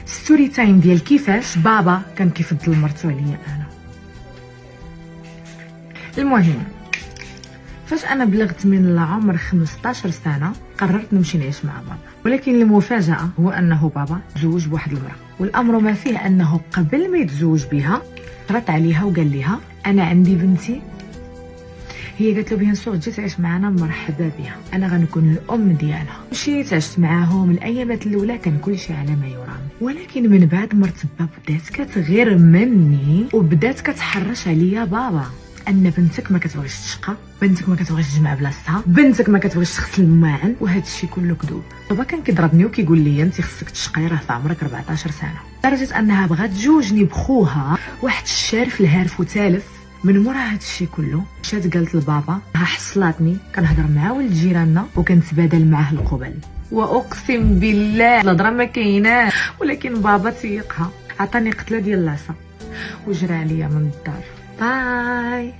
ستوري تايم ديال كيفاش بابا كان كيفضل مرتو عليا انا. المهم فاش انا بلغت من العمر 15 سنه قررت نمشي نعيش مع بابا، ولكن المفاجاه هو انه بابا تزوج بواحد المراه، والامر ما فيه انه قبل ما يتزوج بها شرط عليها وقال لها انا عندي بنتي. هي قالت له بيان سور تجي تعيش معنا مرحبا بها، انا غنكون الام ديالها. مشيت عشت معاهم الايامات الاولى كان كلشي على ما يرام، ولكن من بعد مرت بابا بدات كتغير مني وبدات كتحرش عليا بابا ان بنتك ما كتبغيش تشقى، بنتك ما كتبغيش تجمع بلاصتها، بنتك ما كتبغيش تغسل الماعن، وهذا الشيء كله كذوب. بابا كان كيضربني وكيقول لي انت خصك تشقي، راه في عمرك 14 سنه، لدرجه انها بغات تجوجني بخوها واحد الشارف الهارف وتالف. من مورا هاد الشيء كله مشات قالت لبابا ها حصلاتني كنهضر مع ولد جيراننا وكنتبادل معاه القبل، واقسم بالله الهضره ما كايناش، ولكن بابا تيقها، عطاني قتله ديال العصا وجرى عليا من الدار. باي.